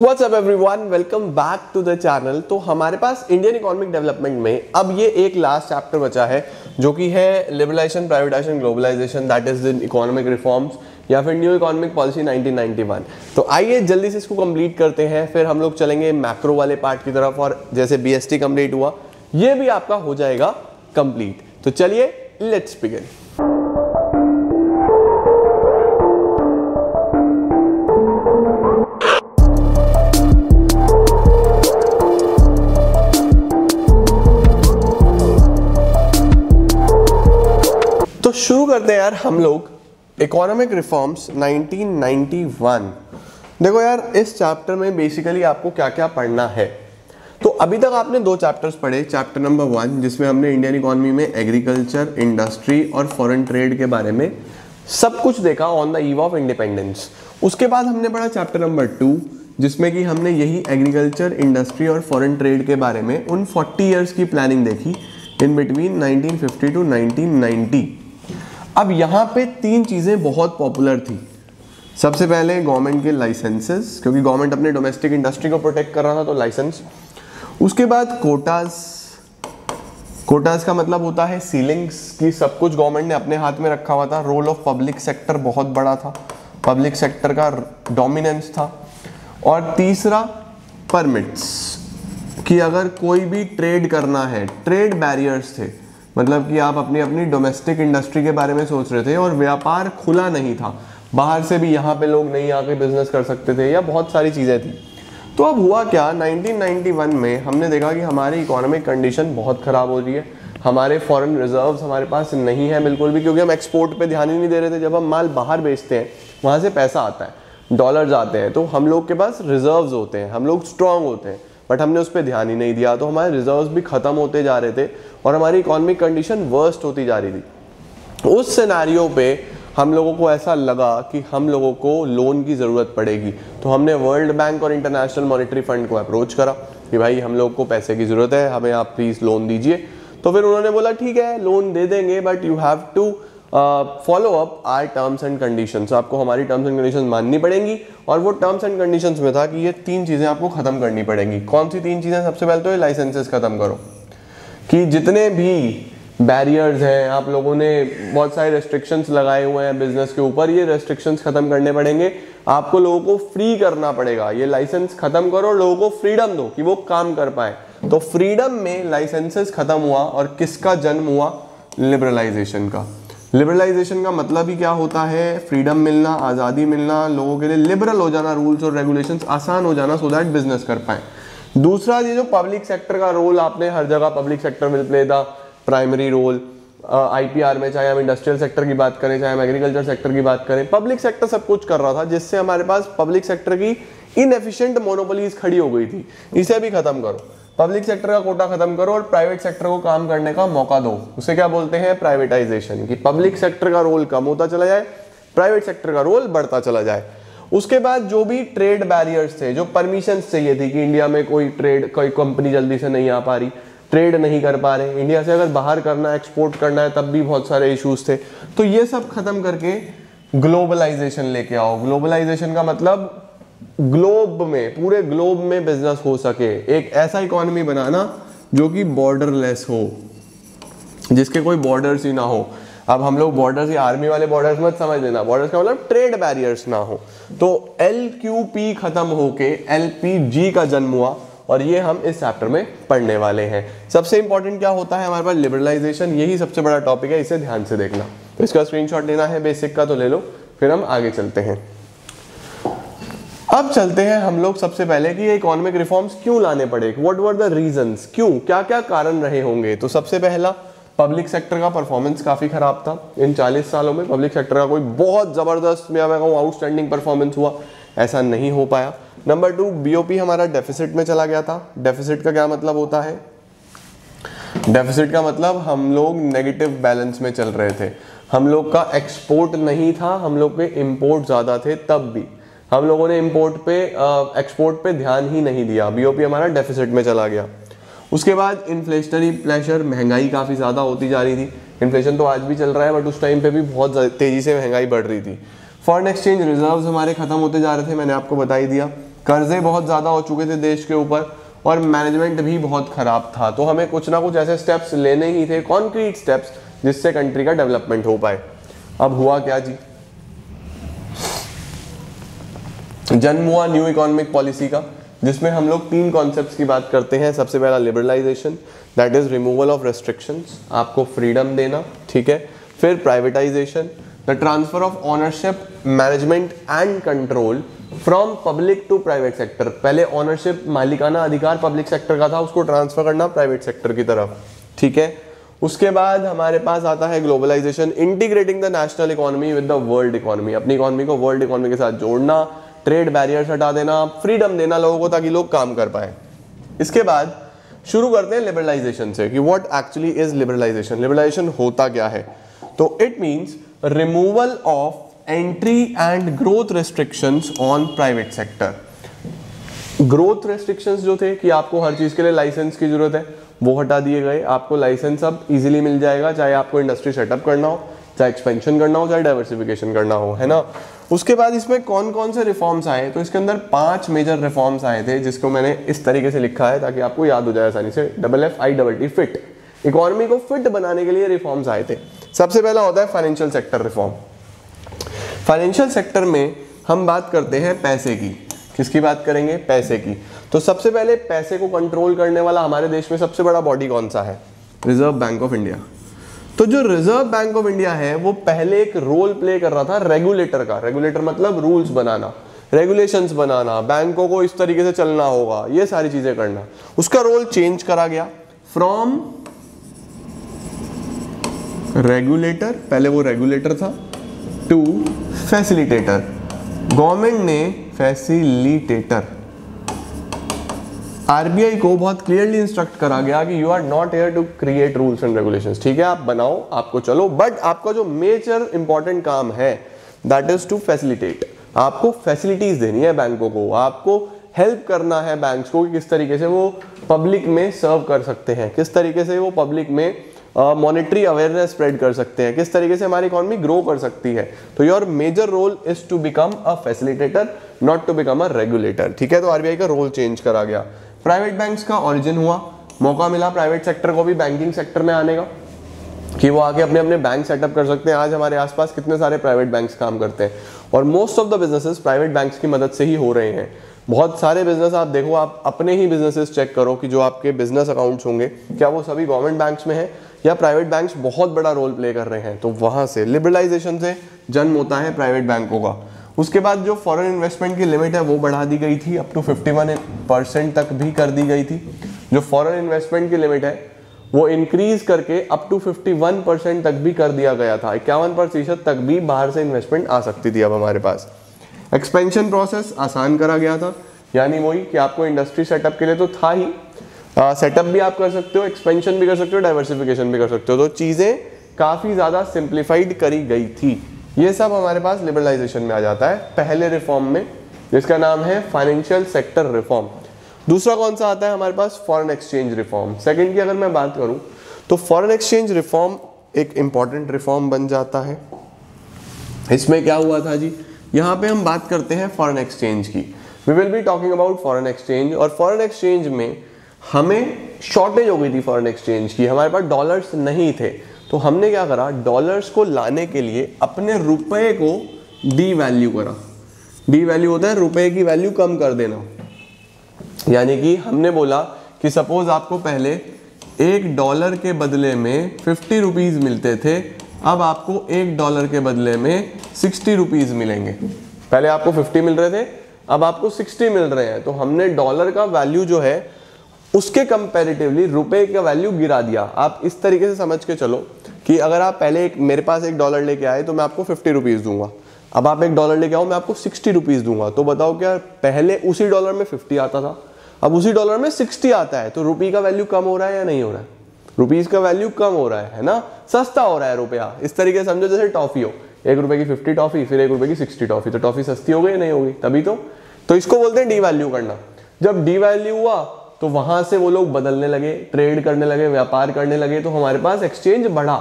What's up everyone? Welcome back to the channel। तो हमारे पास Indian economic development में अब ये एक लास्ट चैप्टर बचा है जो कि है liberalisation, privatisation, globalisation, that is the economic reforms या फिर न्यू इकोनॉमिक पॉलिसी 1991। तो आइए जल्दी से इसको कंप्लीट करते हैं, फिर हम लोग चलेंगे मैक्रो वाले पार्ट की तरफ और जैसे बीएसटी कंप्लीट हुआ ये भी आपका हो जाएगा कंप्लीट। तो चलिए लेट्स बिगिन। तो शुरू करते हैं यार हम लोग इकोनॉमिक रिफॉर्म्स 1991। देखो यार इस चैप्टर में बेसिकली आपको क्या क्या पढ़ना है। तो अभी तक आपने दो चैप्टर्स पढ़े। चैप्टर नंबर 1 जिसमें हमने इंडियन इकोनॉमी में एग्रीकल्चर, इंडस्ट्री और फॉरेन ट्रेड के बारे में सब कुछ देखा on the eve of independence. उसके बाद हमने पढ़ा चैप्टर नंबर 2 जिसमें कि हमने यही एग्रीकल्चर, इंडस्ट्री और फॉरेन ट्रेड के बारे में उन 40 ईयर्स की प्लानिंग देखी इन बिटवीन 1950 टू 1990। अब यहाँ पे तीन चीज़ें बहुत पॉपुलर थी। सबसे पहले गवर्नमेंट के लाइसेंसेस, क्योंकि गवर्नमेंट अपने डोमेस्टिक इंडस्ट्री को प्रोटेक्ट कर रहा था तो लाइसेंस। उसके बाद कोटास। कोटास का मतलब होता है सीलिंग्स की सब कुछ गवर्नमेंट ने अपने हाथ में रखा हुआ था। रोल ऑफ पब्लिक सेक्टर बहुत बड़ा था, पब्लिक सेक्टर का डोमिनेंस था। और तीसरा परमिट्स, कि अगर कोई भी ट्रेड करना है, ट्रेड बैरियर्स थे, मतलब कि आप अपनी अपनी डोमेस्टिक इंडस्ट्री के बारे में सोच रहे थे और व्यापार खुला नहीं था, बाहर से भी यहाँ पे लोग नहीं आके बिजनेस कर सकते थे या बहुत सारी चीज़ें थी। तो अब हुआ क्या, 1991 में हमने देखा कि हमारी इकोनॉमिक कंडीशन बहुत ख़राब हो रही है। हमारे फॉरेन रिजर्व्स हमारे पास नहीं है बिल्कुल भी, क्योंकि हम एक्सपोर्ट पे ध्यान ही नहीं दे रहे थे। जब हम माल बाहर बेचते हैं वहाँ से पैसा आता है, डॉलर्स आते हैं, तो हम लोग के पास रिजर्व्स होते हैं, हम लोग स्ट्रांग होते हैं, बट हमने उस पर ध्यान ही नहीं दिया। तो हमारे रिजर्व्स भी खत्म होते जा रहे थे और हमारी इकोनॉमिक कंडीशन वर्स्ट होती जा रही थी। उस सिनेरियो पे हम लोगों को ऐसा लगा कि हम लोगों को लोन की ज़रूरत पड़ेगी। तो हमने वर्ल्ड बैंक और इंटरनेशनल मॉनेटरी फंड को अप्रोच करा कि भाई हम लोग को पैसे की ज़रूरत है, हमें आप प्लीज़ लोन दीजिए। तो फिर उन्होंने बोला ठीक है लोन दे देंगे, but you have to follow up our terms and conditions. आपको हमारी टर्म्स एंड कंडीशंस माननी पड़ेंगी। और वो टर्म्स एंड कंडीशंस में था कि ये तीन चीज़ें आपको ख़त्म करनी पड़ेंगी। कौन सी तीन चीज़ें? सबसे पहले तो ये लाइसेंसेस ख़त्म करो, कि जितने भी बैरियर्स हैं, आप लोगों ने बहुत सारे रेस्ट्रिक्शंस लगाए हुए हैं बिजनेस के ऊपर, ये रेस्ट्रिक्शंस ख़त्म करने पड़ेंगे। आपको लोगों को फ्री करना पड़ेगा, ये लाइसेंस ख़त्म करो, लोगों को फ्रीडम दो कि वो काम कर पाए। तो फ्रीडम में लाइसेंसेस ख़त्म हुआ और किसका जन्म हुआ? लिबरलाइजेशन का। लिबरलाइजेशन का मतलब ही क्या होता है? फ्रीडम मिलना, आज़ादी मिलना, लोगों के लिए लिबरल हो जाना, रूल्स और रेगुलेशंस आसान हो जाना, सो दैट बिजनेस कर पाए। दूसरा, ये जो पब्लिक सेक्टर का रोल, आपने हर जगह public sector will play the primary role. IPR में चाहे हम इंडस्ट्रियल सेक्टर की बात करें, चाहे हम एग्रीकल्चर सेक्टर की बात करें, पब्लिक सेक्टर सब कुछ कर रहा था, जिससे हमारे पास पब्लिक सेक्टर की इनएफिशिएंट मोनोपोलीज खड़ी हो गई थी। इसे भी खत्म करो, पब्लिक सेक्टर का कोटा खत्म करो और प्राइवेट सेक्टर को काम करने का मौका दो। उसे क्या बोलते हैं? प्राइवेटाइजेशन। कि पब्लिक सेक्टर का रोल कम होता चला जाए, प्राइवेट सेक्टर का रोल बढ़ता चला जाए। उसके बाद जो भी ट्रेड बैरियर्स थे, जो परमिशंस चाहिए थी कि इंडिया में कोई ट्रेड, कोई कंपनी जल्दी से नहीं आ पा रही, ट्रेड नहीं कर पा रहे, इंडिया से अगर बाहर करना है, एक्सपोर्ट करना है, तब भी बहुत सारे इश्यूज थे। तो ये सब खत्म करके ग्लोबलाइजेशन लेके आओ। ग्लोबलाइजेशन का मतलब ग्लोब में, पूरे ग्लोब में बिजनेस हो सके। एक ऐसा इकोनॉमी बनाना जो कि बॉर्डरलेस हो, जिसके कोई बॉर्डर्स ही ना हो। अब हम लोग बॉर्डर्स या आर्मी वाले बॉर्डर्स मत समझ लेना, बॉर्डर्स का मतलब ट्रेड बैरियर्स ना हो। तो LQP खत्म होके LPG का जन्म हुआ और ये हम इस चैप्टर में पढ़ने वाले हैं। सबसे इंपॉर्टेंट क्या होता है हमारे पास? लिबरलाइजेशन। यही सबसे बड़ा टॉपिक है, इसे ध्यान से देखना। तो इसका स्क्रीनशॉट लेना है बेसिक का तो ले लो, फिर हम आगे चलते हैं। अब चलते हैं हम लोग सबसे पहले कि ये इकोनॉमिक रिफॉर्म्स क्यों लाने पड़े, व्हाट वर द रीजंस, क्यों, क्या क्या कारण रहे होंगे। तो सबसे पहला, पब्लिक सेक्टर का परफॉर्मेंस काफी खराब था। इन 40 सालों में पब्लिक सेक्टर का कोई बहुत जबरदस्त, मैं कहूँ आउटस्टैंडिंग परफॉर्मेंस हुआ, ऐसा नहीं हो पाया। नंबर 2, BOP हमारा डेफिसिट में चला गया था। डेफिसिट का क्या मतलब होता है? डेफिसिट का मतलब हम लोग नेगेटिव बैलेंस में चल रहे थे। हम लोग का एक्सपोर्ट नहीं था, हम लोग के इम्पोर्ट ज़्यादा थे, तब भी हम लोगों ने इम्पोर्ट पे, एक्सपोर्ट पे ध्यान ही नहीं दिया। BOP हमारा डेफिसिट में चला गया। उसके बाद इन्फ्लेशनरी प्रेशर, महंगाई काफ़ी ज़्यादा होती जा रही थी। इन्फ्लेशन तो आज भी चल रहा है, बट उस टाइम पे भी बहुत तेज़ी से महंगाई बढ़ रही थी। फॉरेन एक्सचेंज रिजर्व्स हमारे खत्म होते जा रहे थे, मैंने आपको बता ही दिया। कर्जे बहुत ज़्यादा हो चुके थे देश के ऊपर और मैनेजमेंट भी बहुत खराब था, तो हमें कुछ ना कुछ ऐसे स्टेप्स लेने ही थे, कॉन्क्रीट स्टेप्स, जिससे कंट्री का डेवलपमेंट हो पाए। अब हुआ क्या जी, जन्म हुआ न्यू इकोनॉमिक पॉलिसी का, जिसमें हम लोग 3 कॉन्सेप्ट्स की बात करते हैं। सबसे पहला liberalisation, that is removal of restrictions, आपको फ्रीडम देना, ठीक है। फिर privatisation, the transfer of ownership, management and control from public to private sector. पहले ओनरशिप, मालिकाना अधिकार पब्लिक सेक्टर का था, उसको ट्रांसफर करना प्राइवेट सेक्टर की तरफ, ठीक है। उसके बाद हमारे पास आता है globalisation, integrating the national economy with the world economy, अपनी इकोनॉमी को वर्ल्ड इकोनॉमी के साथ जोड़ना, ट्रेड बैरियर्स हटा देना, फ्रीडम देना लोगों को ताकि लोग काम कर पाए। इसके बाद शुरू करते हैं लिबरलाइजेशन से कि what actually is liberalisation. Liberalisation होता क्या है, तो it means removal of entry and growth restrictions on private sector. Growth restrictions जो थे कि आपको हर चीज के लिए लाइसेंस की जरूरत है, वो हटा दिए गए। आपको लाइसेंस अब इजीली मिल जाएगा, चाहे आपको इंडस्ट्री सेटअप करना हो, चाहे एक्सपेंशन करना हो, चाहे डाइवर्सिफिकेशन करना हो, है ना। उसके बाद इसमें कौन कौन से रिफॉर्म्स आए, तो इसके अंदर 5 मेजर रिफॉर्म्स आए थे, जिसको मैंने इस तरीके से लिखा है ताकि आपको याद हो जाए आसानी से, FFITT, फिट। इकोनॉमी को फिट बनाने के लिए रिफॉर्म्स आए थे। सबसे पहला होता है financial sector reform. Financial sector में हम बात करते हैं पैसे की। किसकी बात करेंगे, पैसे की। तो सबसे पहले पैसे को कंट्रोल करने वाला हमारे देश में सबसे बड़ा बॉडी कौन सा है, रिजर्व बैंक ऑफ इंडिया। तो जो रिजर्व बैंक ऑफ इंडिया है वो पहले एक रोल प्ले कर रहा था रेगुलेटर का। रेगुलेटर मतलब रूल्स बनाना, रेगुलेशंस बनाना, बैंकों को इस तरीके से चलना होगा, ये सारी चीजें करना। उसका रोल चेंज करा गया फ्रॉम रेगुलेटर, पहले वो रेगुलेटर था, टू फैसिलिटेटर। गवर्नमेंट ने फैसिलिटेटर, आरबीआई को बहुत क्लियरली इंस्ट्रक्ट करा गया कि you are not here to create rules and regulations, ठीक है, आप बनाओ, आपको चलो, बट आपका जो मेजर इंपॉर्टेंट काम है दैट इज टू फैसिलिटेट। आपको फैसिलिटीज देनी है बैंकों को, आपको हेल्प करना है बैंक्स को कि किस तरीके से वो पब्लिक में सर्व कर सकते हैं, किस तरीके से वो पब्लिक में मॉनेटरी अवेयरनेस स्प्रेड कर सकते हैं, किस तरीके से हमारी इकोनॉमी ग्रो कर सकती है। तो your major role is to become a facilitator, not to become a regulator, ठीक है। तो आरबीआई का रोल चेंज करा गया। प्राइवेट बैंक्स का ओरिजिन हुआ, मौका मिला प्राइवेट सेक्टर को भी बैंकिंग सेक्टर में आने का कि वो आके अपने अपने बैंक सेटअप कर सकते हैं। आज हमारे आसपास कितने सारे प्राइवेट बैंक्स काम करते हैं और most of the businesses private banks की मदद से ही हो रहे हैं। बहुत सारे बिजनेस आप देखो, आप अपने ही बिजनेसेस चेक करो कि जो आपके बिजनेस अकाउंट्स होंगे क्या वो सभी गवर्नमेंट बैंक्स में है या प्राइवेट बैंक्स बहुत बड़ा रोल प्ले कर रहे हैं। तो वहां से लिबरलाइजेशन से जन्म होता है प्राइवेट बैंकों का। उसके बाद जो फॉरेन इन्वेस्टमेंट की लिमिट है वो बढ़ा दी गई थी, अप टू 51% तक भी कर दी गई थी। जो फॉरेन इन्वेस्टमेंट की लिमिट है वो इंक्रीज करके अप टू 51% तक भी कर दिया गया था। 51% तक भी बाहर से इन्वेस्टमेंट आ सकती थी अब हमारे पास। एक्सपेंशन प्रोसेस आसान करा गया था, यानी वही कि आपको इंडस्ट्री सेटअप के लिए तो था ही, सेटअप भी आप कर सकते हो, एक्सपेंशन भी कर सकते हो, डाइवर्सिफिकेशन भी कर सकते हो। तो चीजें काफी ज्यादा सिंप्लीफाइड करी गई थी। ये सब हमारे पास लिबरलाइजेशन में आ जाता है पहले रिफॉर्म में, जिसका नाम है फाइनेंशियल सेक्टर रिफॉर्म। दूसरा कौन सा आता है हमारे पास, फॉरेन एक्सचेंज रिफॉर्म। सेकंड की अगर मैं बात करूं तो फॉरेन एक्सचेंज रिफॉर्म एक इंपॉर्टेंट रिफॉर्म बन जाता है। इसमें क्या हुआ था जी, यहाँ पे हम बात करते हैं फॉरेन एक्सचेंज की। We will be talking about foreign exchange. और फॉरेन एक्सचेंज में हमें शॉर्टेज हो गई थी फॉरेन एक्सचेंज की, हमारे पास डॉलर्स नहीं थे। तो हमने क्या करा, डॉलर्स को लाने के लिए अपने रुपए को डी वैल्यू करा। डी वैल्यू होता है रुपए की वैल्यू कम कर देना। यानी कि हमने बोला कि सपोज आपको पहले $1 के बदले में 50 रुपीज मिलते थे, अब आपको $1 के बदले में 60 रुपीज मिलेंगे। पहले आपको 50 मिल रहे थे, अब आपको 60 मिल रहे हैं। तो हमने डॉलर का वैल्यू जो है उसके कंपैरेटिवली रुपए का वैल्यू गिरा दिया। आप इस तरीके से समझ के चलो कि अगर आप पहले मेरे पास $1 लेके आए तो मैं आपको 50 रुपीज दूंगा, अब आप $1 लेके आओ मैं आपको 60 रुपीज दूंगा। तो बताओ क्या पहले उसी डॉलर में 50 आता था, अब उसी डॉलर में 60 आता है। तो रुपये का वैल्यू कम हो रहा है या नहीं हो रहा है, रुपीज का वैल्यू कम हो रहा है ना, सस्ता हो रहा है रुपया। इस तरीके से समझो जैसे टॉफी हो, ₹1 की 50 टॉफी, फिर ₹1 की 60 टॉफी, तो टॉफी सस्ती हो गई नहीं होगी, तभी तो इसको बोलते हैं डी वैल्यू करना। जब डी वैल्यू हुआ तो वहां से वो लोग बदलने लगे, ट्रेड करने लगे, व्यापार करने लगे, तो हमारे पास एक्सचेंज बढ़ा,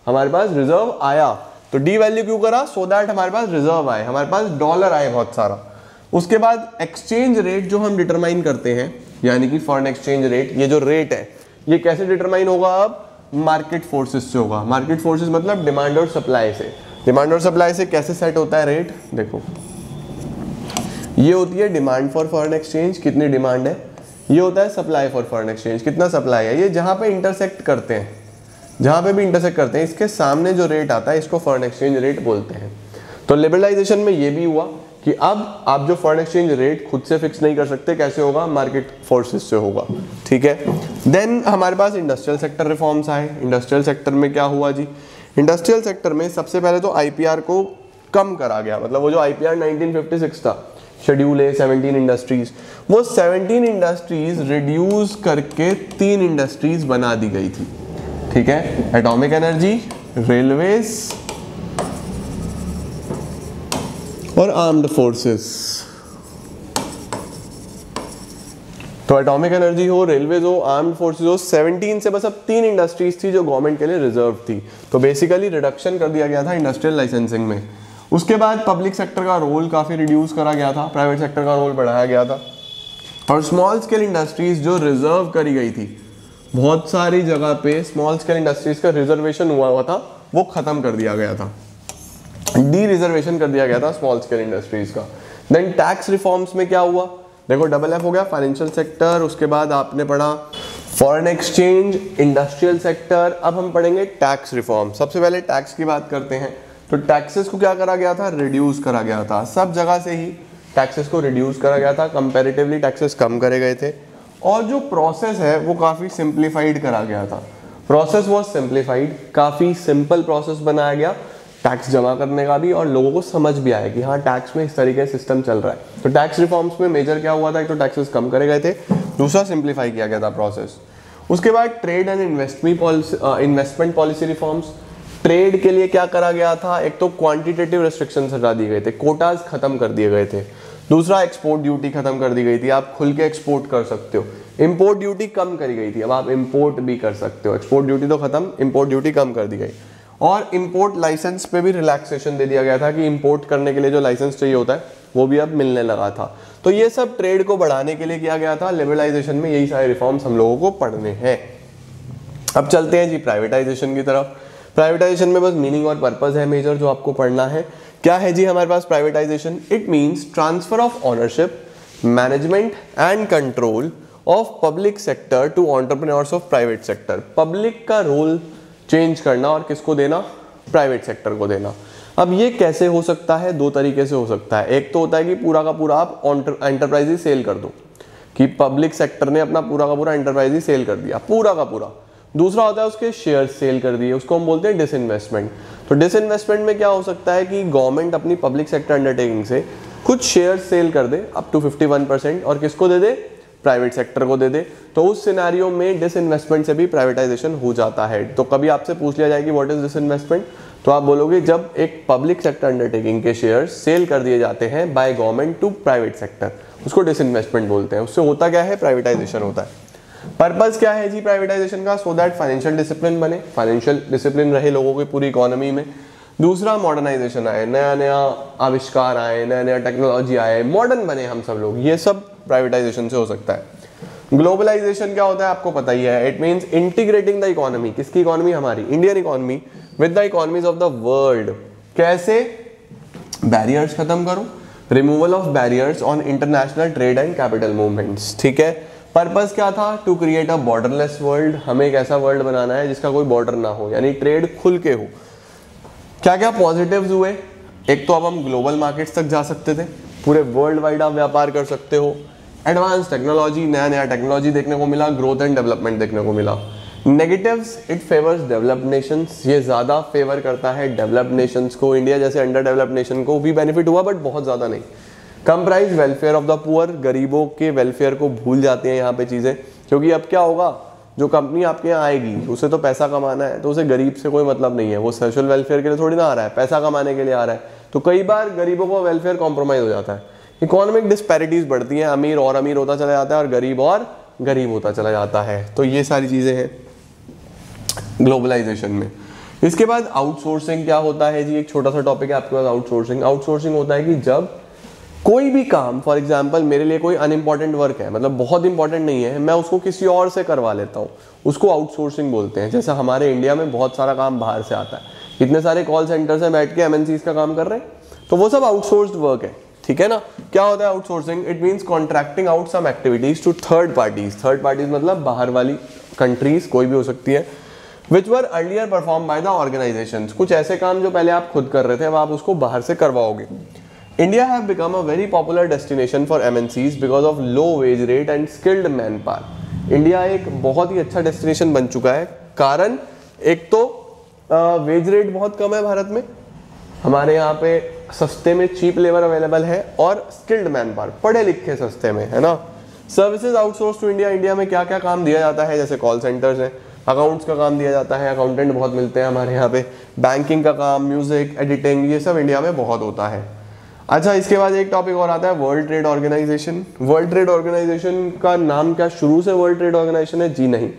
हमारे पास रिजर्व आया। तो डी वैल्यू क्यों करा, सो दैट हमारे पास रिजर्व आए, हमारे पास डॉलर आए बहुत सारा। उसके बाद एक्सचेंज रेट जो हम डिटरमाइन करते हैं, यानी कि फॉरेन एक्सचेंज रेट, ये जो रेट है ये कैसे डिटरमाइन होगा? अब मार्केट फोर्सेस से होगा। मार्केट फोर्सेस मतलब डिमांड और सप्लाई से। डिमांड और सप्लाई से कैसे सेट होता है रेट? देखो, ये होती है डिमांड फॉर फॉरेन एक्सचेंज, कितनी डिमांड है। ये होता है सप्लाई फॉर फॉरेन एक्सचेंज, कितना सप्लाई है। ये जहां पे इंटरसेक्ट करते हैं, जहां पे भी इंटरसेक्ट करते हैं, इसके सामने जो रेट आता है इसको फॉरेन एक्सचेंज रेट बोलते हैं। तो लिबरलाइजेशन में ये भी हुआ कि अब आप जो फॉरेन एक्सचेंज रेट खुद से फिक्स नहीं कर सकते, कैसे होगा? मार्केट फोर्सेस से होगा, ठीक है। देन हमारे पास इंडस्ट्रियल सेक्टर रिफॉर्म्स आए। इंडस्ट्रियल सेक्टर में क्या हुआ जी? इंडस्ट्रियल सेक्टर में सबसे पहले तो आईपीआर को कम करा गया, मतलब वो जो आईपीआर 1956 था, शेड्यूल ए 17 इंडस्ट्रीज, वो 17 इंडस्ट्रीज रिड्यूस करके 3 इंडस्ट्रीज बना दी गई थी, ठीक है। एटॉमिक एनर्जी, रेलवेज और आर्म्ड फोर्सेस। तो एटॉमिक एनर्जी हो, रेलवेज हो, आर्म्ड फोर्सेस हो, 17 से बस अब 3 इंडस्ट्रीज थी जो गवर्नमेंट के लिए रिजर्व थी। तो बेसिकली रिडक्शन कर दिया गया था इंडस्ट्रियल लाइसेंसिंग में। उसके बाद पब्लिक सेक्टर का रोल काफी रिड्यूस करा गया था, प्राइवेट सेक्टर का रोल बढ़ाया गया था, और स्मॉल स्केल इंडस्ट्रीज जो रिजर्व करी गई थी, बहुत सारी जगह पे स्मॉल स्केल इंडस्ट्रीज का रिजर्वेशन हुआ था, वो खत्म कर दिया गया था, डी रिजर्वेशन कर दिया गया था स्मॉल स्केल इंडस्ट्रीज का। देन टैक्स रिफॉर्म्स में क्या हुआ? देखो, डबल एफ हो गया फाइनेंशियल सेक्टर, उसके बाद आपने पढ़ा फॉरेन एक्सचेंज, इंडस्ट्रियल सेक्टर। अब हम पढ़ेंगे टैक्स रिफॉर्म। सबसे पहले टैक्स की बात करते हैं। तो टैक्सेस को क्या करा गया था? रिड्यूस करा गया था। सब जगह से ही टैक्सेस को रिड्यूस करा गया था, कंपैरेटिवली टैक्सेस कम करे गए थे, और जो प्रोसेस है वो काफी सिंप्लीफाइड करा गया था। प्रोसेस वाज सिंप्लीफाइड, काफी सिंपल प्रोसेस बनाया गया टैक्स जमा करने का भी, और लोगों को समझ भी आया कि हाँ टैक्स में इस तरीके से सिस्टम चल रहा है। तो टैक्स रिफॉर्म्स में मेजर क्या हुआ था? एक तो टैक्सेस कम करे गए थे, दूसरा सिंप्लीफाई किया गया था प्रोसेस। उसके बाद trade and investment policy reforms. Trade के लिए क्या करा गया था? एक तो क्वांटिटेटिव रेस्ट्रिक्शंस हटा दिए गए थे, कोटाज खत्म कर दिए गए थे। दूसरा, एक्सपोर्ट ड्यूटी खत्म कर दी गई थी, आप खुल के एक्सपोर्ट कर सकते हो। इंपोर्ट ड्यूटी कम करी गई थी, अब आप इंपोर्ट भी कर सकते हो। एक्सपोर्ट ड्यूटी तो खत्म, इंपोर्ट ड्यूटी कम कर दी गई। और इंपोर्ट लाइसेंस पे भी रिलैक्सेशन दे दिया गया था कि इंपोर्ट करने के लिए जो लाइसेंस चाहिए होता है वो भी अब मिलने लगा था। तो ये सब ट्रेड को बढ़ाने के लिए किया गया था। लिबरलाइजेशन में यही सारे रिफॉर्म्स हम लोगों को पढ़ने हैं। अब चलते हैं जी प्राइवेटाइजेशन की तरफ। प्राइवेटाइजेशन में बस मीनिंग और पर्पस है मेजर जो आपको पढ़ना है। क्या है जी हमारे पास privatisation? It means transfer of ownership, management and control of public sector to entrepreneurs of private sector. Public का रोल चेंज करना और किसको देना? प्राइवेट सेक्टर को देना। अब ये कैसे हो सकता है? 2 तरीके से हो सकता है। एक तो होता है कि पूरा का पूरा आप एंटरप्राइज सेल कर दो, कि पब्लिक सेक्टर ने अपना पूरा का पूरा एंटरप्राइज सेल कर दिया, पूरा का पूरा। दूसरा होता है उसके शेयर सेल कर दिए, उसको हम बोलते हैं डिसइन्वेस्टमेंट। तो डिसइन्वेस्टमेंट में क्या हो सकता है कि गवर्नमेंट अपनी पब्लिक सेक्टर अंडरटेकिंग से कुछ शेयर सेल कर दे अप टू 51%, और किसको दे दे? प्राइवेट सेक्टर को दे दे। तो उस सिनेरियो में डिसइन्वेस्टमेंट से भी प्राइवेटाइजेशन हो जाता है। तो कभी आपसे पूछ लिया जाए कि व्हाट इज डिसइन्वेस्टमेंट, तो आप बोलोगे जब एक पब्लिक सेक्टर अंडरटेकिंग के शेयर सेल कर दिए जाते हैं by government to private sector, उसको डिसइन्वेस्टमेंट बोलते हैं। उससे होता क्या है? प्राइवेटाइजेशन होता है। पर्पस क्या है जी प्राइवेटाइजेशन का? सो दैट फाइनेंशियल डिसिप्लिन बने, फाइनेंशियल डिसिप्लिन रहे लोगों की पूरी इकोनॉमी में। दूसरा, मॉडर्नाइजेशन आए, नया नया आविष्कार आए, नया नया टेक्नोलॉजी आए, मॉडर्न बने हम सब लोग, ये सब प्राइवेटाइजेशन से हो सकता है। ग्लोबलाइजेशन क्या होता है आपको पता ही है। It means integrating the economy, किसकी इकोनॉमी? हमारी Indian economy with the economies of the world. कैसे? बैरियर्स खत्म करो, removal of barriers on international trade and capital movements, ठीक है। पर्पस क्या था? To create a borderless world. हमें एक ऐसा वर्ल्ड बनाना है जिसका कोई बॉर्डर ना हो, यानी ट्रेड खुल के हो। क्या क्या पॉजिटिव्स हुए? एक तो अब हम ग्लोबल मार्केट्स तक जा सकते थे, पूरे वर्ल्ड वाइड आप व्यापार कर सकते हो। एडवांस टेक्नोलॉजी, नया नया टेक्नोलॉजी देखने को मिला, ग्रोथ एंड डेवलपमेंट देखने को मिला। Negatives, it favours developed Nations, ये ज्यादा फेवर करता है डेवलप्ड नेशंस को। इंडिया जैसे अंडर डेवलप्ड नेशन को भी बेनिफिट हुआ बट बहुत ज्यादा नहीं। Comprise welfare of the poor, गरीबों के वेलफेयर को भूल जाते हैं यहाँ पे चीजें, क्योंकि अब क्या होगा, जो कंपनी आपके यहाँ आएगी उसे तो पैसा कमाना है, तो उसे गरीब से कोई मतलब नहीं है। वो सोशल वेलफेयर के लिए थोड़ी ना आ रहा है, पैसा कमाने के लिए आ रहा है। तो कई बार गरीबों का वेलफेयर कॉम्प्रोमाइज हो जाता है। इकोनॉमिक डिस्पैरिटीज बढ़ती हैं, अमीर और अमीर होता चला जाता है और गरीब होता चला जाता है। तो ये सारी चीजें हैं ग्लोबलाइजेशन में। इसके बाद आउटसोर्सिंग क्या होता है जी? एक छोटा सा टॉपिक है आपके पास, आउटसोर्सिंग। आउटसोर्सिंग होता है कि जब कोई भी काम, फॉर एग्जाम्पल मेरे लिए कोई अनइम्पॉर्टेंट वर्क है, मतलब बहुत इंपॉर्टेंट नहीं है, मैं उसको किसी और से करवा लेता हूँ, उसको आउटसोर्सिंग बोलते हैं। जैसा हमारे इंडिया में बहुत सारा काम बाहर से आता है, इतने सारे कॉल सेंटर से बैठ के एमएनसीज का काम कर रहे हैं, तो वो सब आउटसोर्स्ड वर्क है, ठीक है ना। क्या होता है outsourcing? It means contracting out some activities to third parties. Third parties मतलब बाहर वाली कंट्रीज, कोई भी हो सकती है, which were earlier perform by the organisations. कुछ ऐसे काम जो पहले आप खुद कर रहे थे, अब आप उसको बाहर से करवाओगे। India have become a very popular destination for MNCs because of low wage rate and skilled manpower। India एक बहुत ही अच्छा डेस्टिनेशन बन चुका है, कारण एक तो वेज रेट बहुत कम है भारत में, हमारे यहाँ पे सस्ते में चीप लेबर अवेलेबल है, और स्किल्ड मैनपावर, पढ़े लिखे सस्ते में, है ना। Services outsource to India. India में क्या क्या काम दिया जाता है, जैसे कॉल सेंटर्स हैं, अकाउंट्स का काम दिया जाता है, अकाउंटेंट बहुत मिलते हैं हमारे यहाँ पे, बैंकिंग का काम, म्यूजिक, एडिटिंग, ये सब इंडिया में बहुत होता है। अच्छा, इसके बाद एक टॉपिक और आता है world trade organisation. World trade organisation का नाम क्या शुरू से वर्ल्ड ट्रेड ऑर्गेनाइजेशन है? जी नहीं,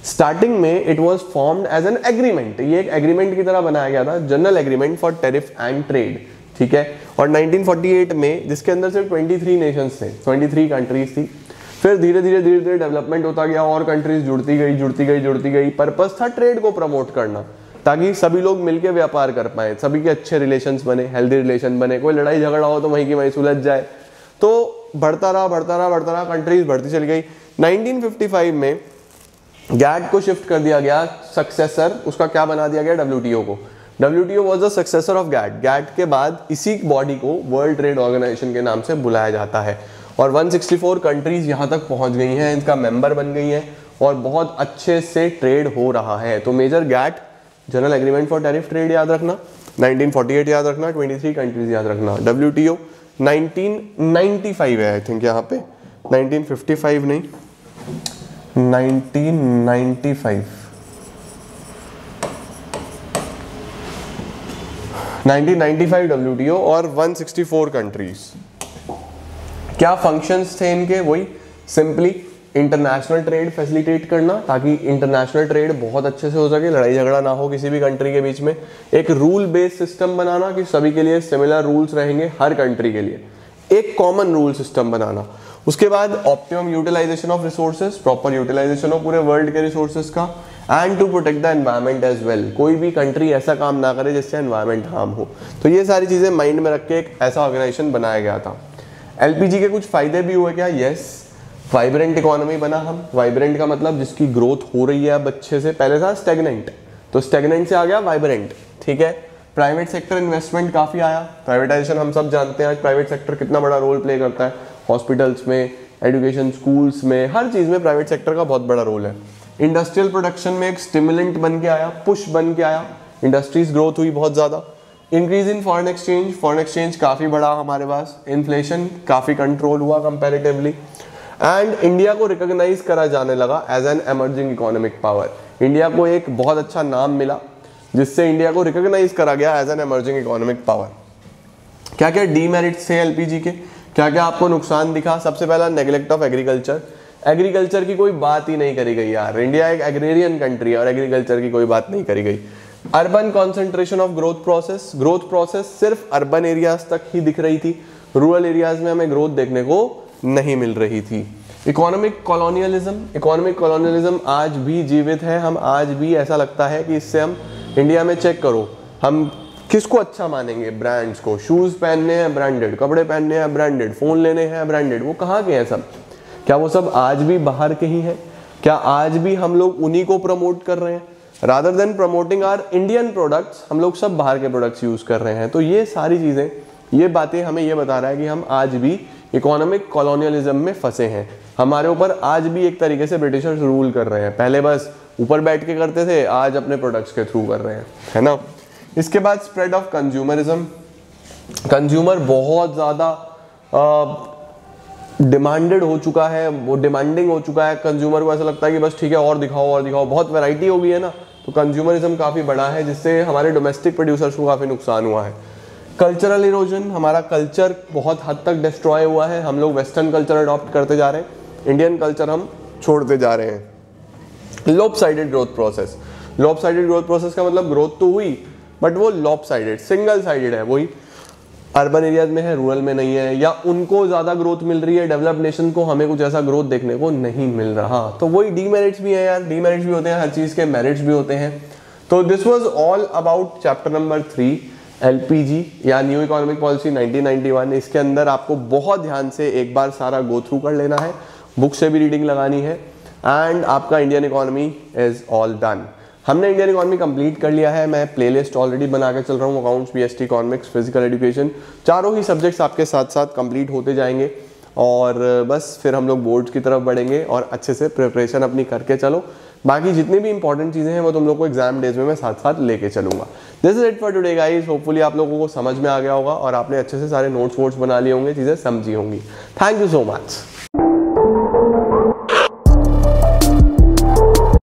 स्टार्टिंग में it was formed as an agreement. ये एक एग्रीमेंट की तरह बनाया गया था, general agreement for tariff and trade, ठीक है। और 1948 में, जिसके अंदर सिर्फ 23 नेशंस थे, 23 कंट्रीज थी। फिर धीरे धीरे डेवलपमेंट होता गया, और कंट्रीज जुड़ती गई। पर्पस था ट्रेड को प्रमोट करना, ताकि सभी लोग मिलकर व्यापार कर पाए, सभी के अच्छे रिलेशंस बने, हेल्दी रिलेशन बने, कोई लड़ाई झगड़ा हो तो वहीं की वहीं सुलझ जाए। तो बढ़ता रहा, कंट्रीज बढ़ती चली गई। 1955 में गैट को शिफ्ट कर दिया गया, सक्सेसर उसका क्या बना दिया गया? WTO को। WTO was the successor of GATT. GATT के बाद इसी बॉडी को वर्ल्ड ट्रेड ऑर्गेनाइजेशन के नाम से बुलाया जाता है, और 164 कंट्रीज यहाँ तक पहुँच गई हैं, इनका मेंबर बन गई हैं, और बहुत अच्छे से ट्रेड हो रहा है। तो major GATT, general agreement for tariff trade याद रखना, 1948 याद रखना, 23 कंट्रीज याद रखना। WTO 1995 है आई थिंक, यहाँ पे 1955 नहीं, 1995 WTO और 164 कंट्रीज। क्या फंक्शंस थे इनके? वही सिंपली इंटरनेशनल ट्रेड फैसिलिटेट करना, ताकि इंटरनेशनल ट्रेड बहुत अच्छे से हो सके, लड़ाई झगड़ा ना हो किसी भी कंट्री के बीच में। एक रूल बेस्ड सिस्टम बनाना कि सभी के लिए सिमिलर रूल्स रहेंगे, हर कंट्री के लिए एक कॉमन रूल सिस्टम बनाना। उसके बाद optimum utilisation of resources, proper utilisation हो पूरे वर्ल्ड के रिसोर्सेज का, and to protect the environment as well. कोई भी कंट्री ऐसा काम ना करे जिससे एनवायरमेंट हार्म हो। तो ये सारी चीजें माइंड में रख के एक ऐसा ऑर्गेनाइजेशन बनाया गया था। LPG के कुछ फायदे भी हुए क्या? यस, वाइब्रेंट इकोनॉमी बना हम। वाइब्रेंट का मतलब जिसकी ग्रोथ हो रही है अब अच्छे से। पहले था स्टेगनेंट, तो स्टेगनेंट से आ गया वाइब्रेंट, ठीक है। प्राइवेट सेक्टर इन्वेस्टमेंट काफी आया। प्राइवेटाइजेशन हम सब जानते हैं आज प्राइवेट सेक्टर कितना बड़ा रोल प्ले करता है, हॉस्पिटल्स में, एजुकेशन, स्कूल्स में, हर चीज में प्राइवेट सेक्टर का बहुत बड़ा रोल है। इंडस्ट्रियल प्रोडक्शन में एक स्टिमुलेंट बन के आया, पुश बन के आया, इंडस्ट्रीज ग्रोथ हुई बहुत ज्यादा। Increase in foreign exchange, foreign exchange काफी बड़ा हमारे पास, इन्फ्लेशन काफी कंट्रोल हुआ कंपैरेटिवली, एंड इंडिया को रिकॉग्नाइज करा जाने लगा as an emerging economic power. India को एक बहुत अच्छा नाम मिला जिससे इंडिया को रिकॉग्नाइज करा गया as an emerging economic power. क्या क्या डीमेरिट्स थे LPG के, क्या क्या आपको नुकसान दिखा? सबसे पहला नेग्लेक्ट ऑफ एग्रीकल्चर। एग्रीकल्चर की कोई बात ही नहीं करी गई यार, इंडिया एक एग्रेरियन कंट्री है और एग्रीकल्चर की कोई बात नहीं करी गई। Urban concentration of growth process, growth process सिर्फ अर्बन एरियाज तक ही दिख रही थी, रूरल एरियाज में हमें ग्रोथ देखने को नहीं मिल रही थी। इकोनॉमिक कॉलोनियलिज्म, इकोनॉमिक कॉलोनियलिज्म आज भी जीवित है। हम आज भी ऐसा लगता है कि इससे हम इंडिया में चेक करो, हम किसको अच्छा मानेंगे? ब्रांड्स को। शूज पहनने हैं ब्रांडेड, कपड़े पहनने हैं ब्रांडेड, फोन लेने हैं ब्रांडेड। वो कहाँ के हैं सब? क्या वो सब आज भी बाहर के ही हैं? क्या आज भी हम लोग उन्हीं को प्रमोट कर रहे हैं? Rather than promoting our Indian products, हम लोग सब बाहर के प्रोडक्ट्स यूज कर रहे हैं। तो ये सारी चीजें, ये बातें हमें ये बता रहा है कि हम आज भी इकोनॉमिक कॉलोनियलिज्म में फंसे हैं। हमारे ऊपर आज भी एक तरीके से ब्रिटिशर्स रूल कर रहे हैं। पहले बस ऊपर बैठ के करते थे, आज अपने प्रोडक्ट्स के थ्रू कर रहे हैं, है ना। इसके बाद स्प्रेड ऑफ कंज्यूमरिज्म। कंज्यूमर बहुत ज़्यादा डिमांडेड हो चुका है, वो डिमांडिंग हो चुका है। कंज्यूमर को ऐसा लगता है कि बस ठीक है और दिखाओ और दिखाओ, बहुत वैरायटी हो गई है ना, तो कंज्यूमरिज्म काफ़ी बड़ा है, जिससे हमारे डोमेस्टिक प्रोड्यूसर्स को काफ़ी नुकसान हुआ है। कल्चरल इरोजन, हमारा कल्चर बहुत हद तक डिस्ट्रॉय हुआ है। हम लोग वेस्टर्न कल्चर अडॉप्ट करते जा रहे हैं, इंडियन कल्चर हम छोड़ते जा रहे हैं। Lopsided growth process, lopsided growth process का मतलब ग्रोथ तो हुई बट वो लॉपसाइडेड, सिंगल साइडेड है। वही अर्बन एरियाज में है, रूरल में नहीं है, या उनको ज़्यादा ग्रोथ मिल रही है, डेवलप्ड नेशन को हमें कुछ ऐसा ग्रोथ देखने को नहीं मिल रहा। तो वही डीमेरिट्स भी है यार, डीमेरिट्स भी होते हैं, हर चीज़ के मेरिट्स भी होते हैं। तो this was all about chapter number 3 LPG या न्यू इकोनॉमिक पॉलिसी 1991। इसके अंदर आपको बहुत ध्यान से एक बार सारा गो थ्रू कर लेना है, बुक से भी रीडिंग लगानी है, एंड आपका Indian economy is all done. हमने इंडियन इकोनॉमी कंप्लीट कर लिया है। मैं प्लेलिस्ट ऑलरेडी बना के चल रहा हूँ, accounts, BST, economics, physical education, चारों ही सब्जेक्ट्स आपके साथ साथ कंप्लीट होते जाएंगे और बस फिर हम लोग बोर्ड्स की तरफ बढ़ेंगे और अच्छे से प्रिपरेशन अपनी करके चलो। बाकी जितनी भी इंपॉर्टेंट चीज़ें हैं वो तुम लोग को एग्जाम डेज में मैं साथ साथ लेके चलूंगा। This is it for today guys. Hopefully आप लोगों को समझ में आ गया होगा और आपने अच्छे से सारे नोट्स वोट्स बना लिए होंगे, चीज़ें समझी होंगी। Thank you so much.